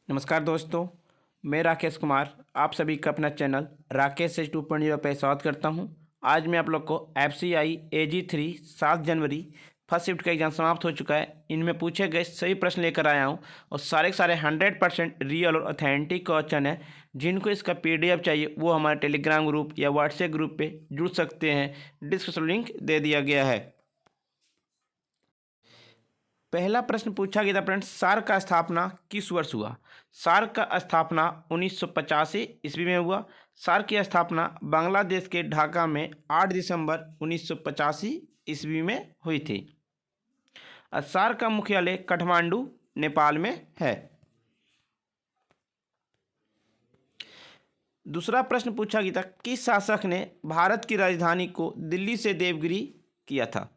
नमस्कार दोस्तों, मैं राकेश कुमार आप सभी का अपना चैनल राकेश एच 2.0 पे स्वागत करता हूं। आज मैं आप लोग को FCI AG3 7 जनवरी फर्स्ट शिफ्ट का एग्जाम समाप्त हो चुका है। इनमें पूछे गए सभी प्रश्न लेकर आया हूं और सारे के सारे 100% रियल और ऑथेंटिक क्वेश्चन है। जिनको इसका PDF चाहिए वो हमारे टेलीग्राम ग्रुप या व्हाट्सएप ग्रुप पे जुड़ सकते हैं। डिस्क्रिप्शन लिंक दे दिया गया है। पहला प्रश्न पूछा गया था फ्रेंड्स, सार्क का स्थापना किस वर्ष हुआ। सार्क का स्थापना 1985 ईस्वी में हुआ। सार्क की स्थापना बांग्लादेश के ढाका में 8 दिसंबर 1985 ईस्वी में हुई थी। सार्क का मुख्यालय काठमांडू नेपाल में है। दूसरा प्रश्न पूछा गया था, किस शासक ने भारत की राजधानी को दिल्ली से देवगिरी किया था।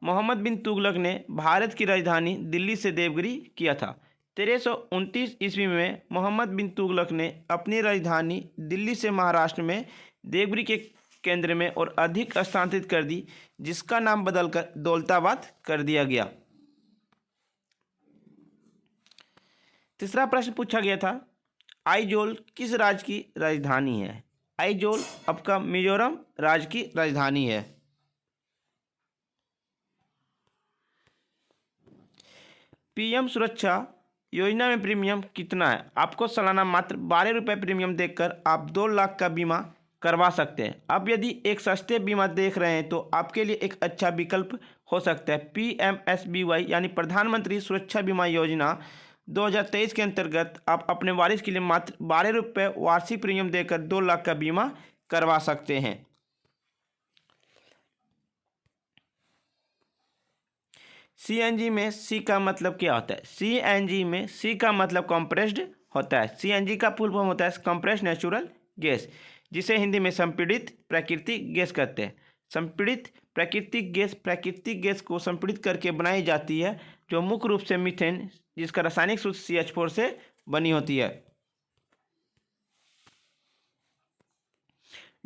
मोहम्मद बिन तुगलक ने भारत की राजधानी दिल्ली से देवगिरी किया था। 1329 ईस्वी में मोहम्मद बिन तुगलक ने अपनी राजधानी दिल्ली से महाराष्ट्र में देवगिरी के केंद्र में और अधिक स्थानांतरित कर दी, जिसका नाम बदलकर दौलताबाद कर दिया गया। तीसरा प्रश्न पूछा गया था, आइजोल किस राज्य की राजधानी है। आइजोल आपका मिजोरम राज्य की राजधानी है। PM सुरक्षा योजना में प्रीमियम कितना है। आपको सालाना मात्र 12 रुपये प्रीमियम देकर आप 2 लाख का बीमा करवा सकते हैं। अब यदि एक सस्ते बीमा देख रहे हैं तो आपके लिए एक अच्छा विकल्प हो सकता है। PMSBY यानी प्रधानमंत्री सुरक्षा बीमा योजना 2023 के अंतर्गत आप अपने वारिस के लिए मात्र 12 रुपये वार्षिक प्रीमियम देकर 2 लाख का बीमा करवा सकते हैं। CNG में C का मतलब क्या होता है। CNG में C का मतलब कंप्रेस्ड होता है। CNG का फुल फॉर्म होता है कंप्रेस्ड नेचुरल गैस, जिसे हिंदी में संपीड़ित प्राकृतिक गैस कहते हैं। संपीड़ित प्राकृतिक गैस को संपीड़ित करके बनाई जाती है, जो मुख्य रूप से मीथेन, जिसका रासायनिक सूत्र CH4 से बनी होती है।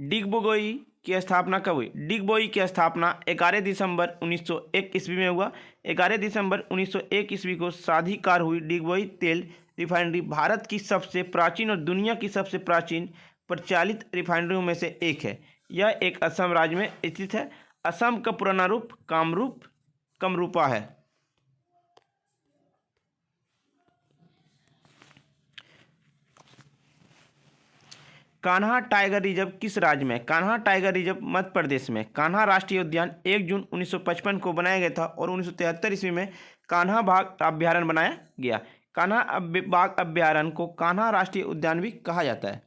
डिगबोई की स्थापना कब हुई। डिगबोई की स्थापना 11 दिसंबर 1901 ईस्वी में हुआ। 11 दिसंबर 1901 ईस्वी को साधिकार हुई। डिगबोई तेल रिफाइनरी भारत की सबसे प्राचीन और दुनिया की सबसे प्राचीन प्रचालित रिफाइनरियों में से एक है। यह एक असम राज्य में स्थित है। असम का पुराना रूप कामरूपा है। कान्हा टाइगर रिजर्व किस राज्य में। कान्हा टाइगर रिजर्व मध्य प्रदेश में। कान्हा राष्ट्रीय उद्यान 1 जून 1955 को बनाया गया था और 1973 ईस्वी में कान्हा बाघ अभ्यारण्य बनाया गया। कान्हा बाघ अभ्यारण्य को कान्हा राष्ट्रीय उद्यान भी कहा जाता है।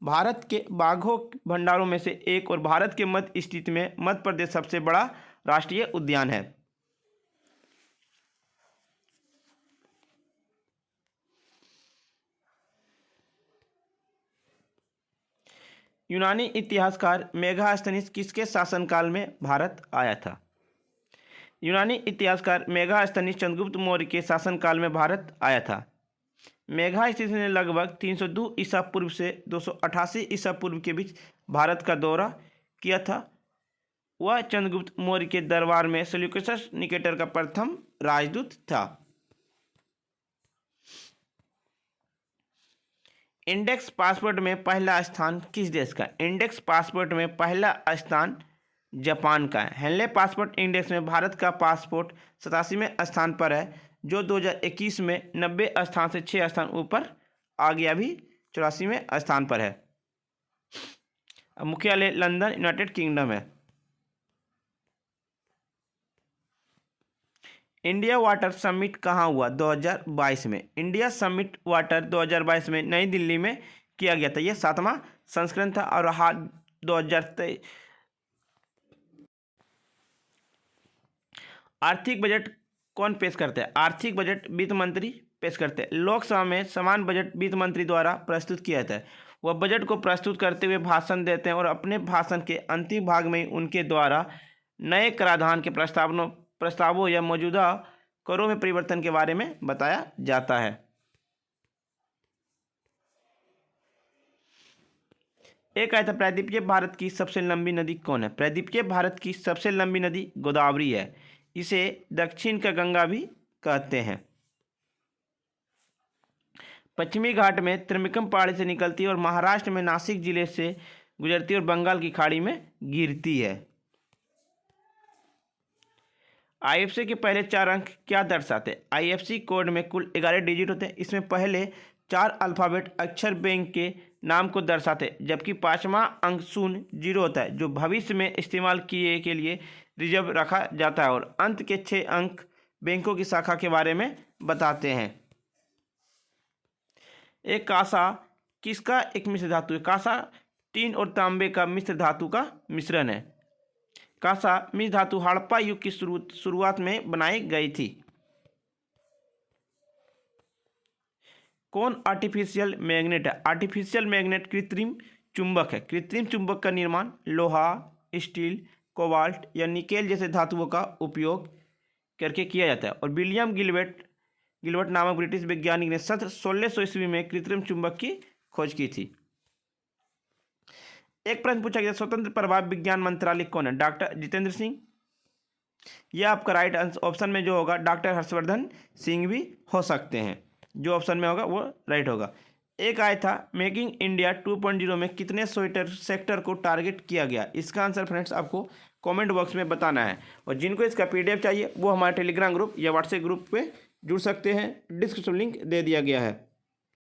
भारत के बाघों भंडारों में से एक और भारत के मध्य स्थित में मध्य प्रदेश सबसे बड़ा राष्ट्रीय उद्यान है। यूनानी इतिहासकार मेगास्थनीज किसके शासनकाल में भारत आया था। यूनानी इतिहासकार मेगास्थनीज चंद्रगुप्त मौर्य के शासनकाल में भारत आया था। मेगास्थनीज ने लगभग 302 ईसा पूर्व से 288 ईसा पूर्व के बीच भारत का दौरा किया था। वह चंद्रगुप्त मौर्य के दरबार में सेल्यूकस निकेटर का प्रथम राजदूत था। इंडेक्स पासपोर्ट में पहला स्थान किस देश का। इंडेक्स पासपोर्ट में पहला स्थान जापान का है। हेनले पासपोर्ट इंडेक्स में भारत का पासपोर्ट 87वें स्थान पर है, जो 2021 में 90 स्थान से 6 स्थान ऊपर आ गया, भी 84वें स्थान पर है। मुख्यालय लंदन, यूनाइटेड किंगडम है। इंडिया वाटर समिट कहाँ हुआ। 2022 में। इंडिया समिट वाटर 2022 में नई दिल्ली में किया गया था। यह 7वां संस्करण था और हाल 2023। आर्थिक बजट कौन पेश करते हैं। आर्थिक बजट वित्त मंत्री पेश करते हैं। लोकसभा में समान बजट वित्त मंत्री द्वारा प्रस्तुत किया जाता है। वह बजट को प्रस्तुत करते हुए भाषण देते हैं और अपने भाषण के अंतिम भाग में उनके द्वारा नए कराधान के प्रस्तावों या मौजूदा करों में परिवर्तन के बारे में बताया जाता है। एक आया था, प्रायद्वीपीय भारत की सबसे लंबी नदी कौन है। प्रायद्वीपीय भारत की सबसे लंबी नदी गोदावरी है। इसे दक्षिण का गंगा भी कहते हैं। पश्चिमी घाट में त्रिमिकम पहाड़ी से निकलती है और महाराष्ट्र में नासिक जिले से गुजरती है और बंगाल की खाड़ी में गिरती है। आईएफसी के पहले 4 अंक क्या दर्शाते हैं? आईएफसी कोड में कुल 11 डिजिट होते हैं। इसमें पहले 4 अल्फ़ाबेट अक्षर बैंक के नाम को दर्शाते हैं, जबकि 5वां अंक 0 होता है जो भविष्य में इस्तेमाल किए के लिए रिजर्व रखा जाता है, और अंत के 6 अंक बैंकों की शाखा के बारे में बताते हैं। एक कांसा किसका एक मिश्र धातु है? कांसा टीन और तांबे का मिश्र धातु का मिश्रण है। कांसा मिश्र धातु हड़प्पा युग की शुरुआत में बनाई गई थी। कौन आर्टिफिशियल मैग्नेट है? आर्टिफिशियल मैग्नेट कृत्रिम चुंबक है। कृत्रिम चुंबक का निर्माण लोहा, स्टील, कोबाल्ट या निकेल जैसे धातुओं का उपयोग करके किया जाता है, और विलियम गिलबर्ट नामक ब्रिटिश वैज्ञानिक ने 1600 ईस्वी में कृत्रिम चुंबक की खोज की थी। एक प्रश्न पूछा गया, स्वतंत्र प्रभाव विज्ञान मंत्रालय कौन है? डॉक्टर जितेंद्र सिंह। यह आपका राइट ऑप्शन में जो होगा डॉक्टर हर्षवर्धन सिंह भी हो सकते हैं। जो ऑप्शन में होगा वो राइट होगा। एक आया था मेकिंग इंडिया 2.0 में कितने सेक्टर को टारगेट किया गया? इसका आंसर फ्रेंड्स आपको कमेंट बॉक्स में बताना है, और जिनको इसका पीडीएफ चाहिए वो हमारे टेलीग्राम ग्रुप या व्हाट्सएप ग्रुप पे जुड़ सकते हैं। डिस्क्रिप्शन लिंक दे दिया गया है।